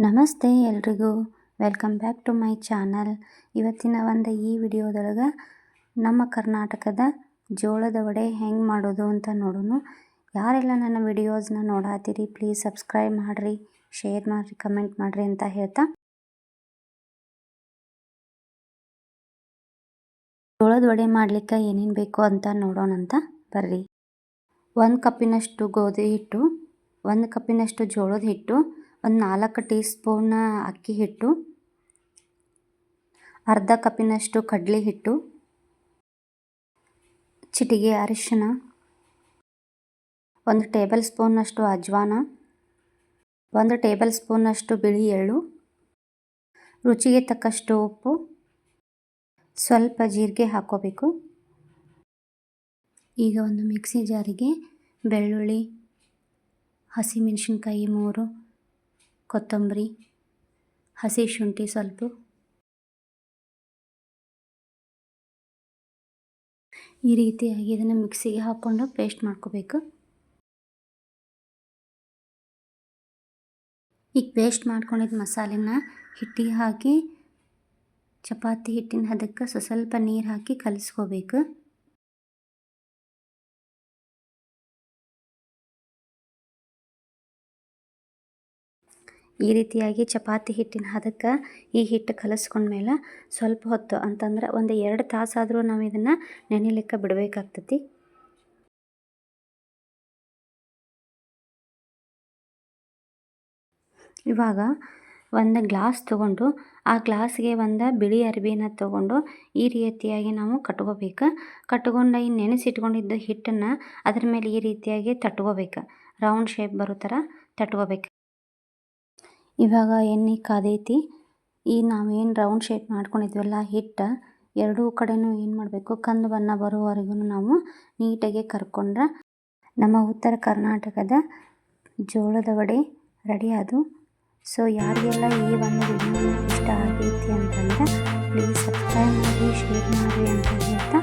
ನಮಸ್ತೆ ಎಲ್ರಿಗೂ welcome back to my channel. ಇವತ್ತಿನ ಈ ವಿಡಿಯೋದೊಳಗೆ ನಮ್ಮ ಕರ್ನಾಟಕದ ಜೋಳದ ವಡೆ ಹೆಂಗೆ ಮಾಡೋದು ಅಂತ ನೋಡೋಣ. ಯಾರೆಲ್ಲ ನನ್ನ ವಿಡಿಯೋಸ್ನ ನೋಡಾತೀರಿ ಪ್ಲೀಸ್ ಸಬ್ಸ್ಕ್ರೈಬ್ ಮಾಡಿರಿ, ಶೇರ್ ಮಾಡಿರಿ, ಕಮೆಂಟ್ ಮಾಡಿರಿ ಅಂತ ಹೇಳ್ತಾ ಜೋಳದ ವಡೆ ಮಾಡಲಿಕ್ಕೆ ಏನೇನು ಬೇಕು ಅಂತ ನೋಡೋಣಂತ ಬರ್ರಿ. 1 ಕಪ್ಪಿನಷ್ಟು ಗೋಧಿ ಹಿಟ್ಟು, 1 ಕಪ್ಪಿನಷ್ಟು ಜೋಳದ ಹಿಟ್ಟು, 4 ಟೀ ಸ್ಪೂನ್ ಅಕ್ಕಿ ಹಿಟ್ಟು, ಅರ್ಧ ಕಪ್ಪಿನಷ್ಟು ಕಡಲೆ ಹಿಟ್ಟು, ಚಿಟಿಗೆ ಅರಿಶಿನ, 1 ಟೇಬಲ್ ಸ್ಪೂನ್ನಷ್ಟು ಅಜ್ವಾನ, 1 ಟೇಬಲ್ ಸ್ಪೂನ್ನಷ್ಟು ಬಿಳಿ ಎಳ್ಳು, ರುಚಿಗೆ ತಕ್ಕಷ್ಟು ಉಪ್ಪು, ಸ್ವಲ್ಪ ಜೀರಿಗೆ ಹಾಕೋಬೇಕು. ಈಗ ಒಂದು ಮಿಕ್ಸಿ ಜಾರಿಗೆ ಬೆಳ್ಳುಳ್ಳಿ, ಹಸಿಮೆಣಸಿನ್ಕಾಯಿ 3, ಕೊತ್ತಂಬರಿ, ಹಸಿ ಶುಂಠಿ ಸ್ವಲ್ಪ, ಈ ರೀತಿಯಾಗಿ ಇದನ್ನು ಮಿಕ್ಸಿಗೆ ಹಾಕ್ಕೊಂಡು ಪೇಸ್ಟ್ ಮಾಡ್ಕೋಬೇಕು. ಈಗ ಪೇಸ್ಟ್ ಮಾಡ್ಕೊಂಡಿದ್ದ ಮಸಾಲೆನ ಹಿಟ್ಟಿಗೆ ಹಾಕಿ ಚಪಾತಿ ಹಿಟ್ಟಿನ ಹದಕ್ಕೆ ಸ್ವಲ್ಪ ನೀರು ಹಾಕಿ ಕಲಿಸ್ಕೋಬೇಕು. ಈ ರೀತಿಯಾಗಿ ಚಪಾತಿ ಹಿಟ್ಟಿನ ಹದಕ್ಕೆ ಈ ಹಿಟ್ಟು ಕಲಿಸ್ಕೊಂಡ್ಮೇಲೆ ಸ್ವಲ್ಪ ಹೊತ್ತು ಅಂತಂದ್ರೆ ಒಂದು 2 ತಾಸಾದರೂ ನಾವು ಇದನ್ನು ನೆನೆಲಿಕ್ಕೆ ಬಿಡಬೇಕಾಗ್ತೈತಿ. ಇವಾಗ ಒಂದು ಗ್ಲಾಸ್ ತೊಗೊಂಡು ಆ ಗ್ಲಾಸ್ಗೆ ಒಂದು ಬಿಳಿ ಅರಿಬಿನ ತೊಗೊಂಡು ಈ ರೀತಿಯಾಗಿ ನಾವು ಕಟ್ಕೋಬೇಕು. ಕಟ್ಕೊಂಡು ಈ ನೆನೆಸಿಟ್ಕೊಂಡಿದ್ದ ಹಿಟ್ಟನ್ನು ಅದ್ರ ಮೇಲೆ ಈ ರೀತಿಯಾಗಿ ತಟ್ಕೋಬೇಕು. ರೌಂಡ್ ಶೇಪ್ ಬರೋ ಥರ ತಟ್ಕೋಬೇಕು. ಇವಾಗ ಎಣ್ಣೆ ಕಾದೈತಿ. ಈ ನಾವೇನು ರೌಂಡ್ ಶೇಪ್ ಮಾಡ್ಕೊಂಡಿದ್ವಲ್ಲ ಹಿಟ್ಟು ಎರಡೂ ಕಡೆನೂ ಏನು ಮಾಡಬೇಕು, ಕಂದು ಬಣ್ಣ ಬರೋವರೆಗೂ ನಾವು ನೀಟಾಗಿ ಕರ್ಕೊಂಡ್ರೆ ನಮ್ಮ ಉತ್ತರ ಕರ್ನಾಟಕದ ಜೋಳದ ವಡೆ ರೆಡಿ ಆದವು. ಸೊ ಯಾರಿಗೆಲ್ಲ ಈ ಒಂದು ವಿಡಿಯೋ ಇಷ್ಟ ಆಗೈತಿ ಅಂತಂದ್ರೆ ಪ್ಲೀಸ್ ಸಬ್ಸ್ಕ್ರೈಬ್ ಮಾಡಿ, ಶೇರ್ ಮಾಡಿ ಅಂತ ಹೇಳ್ತಾ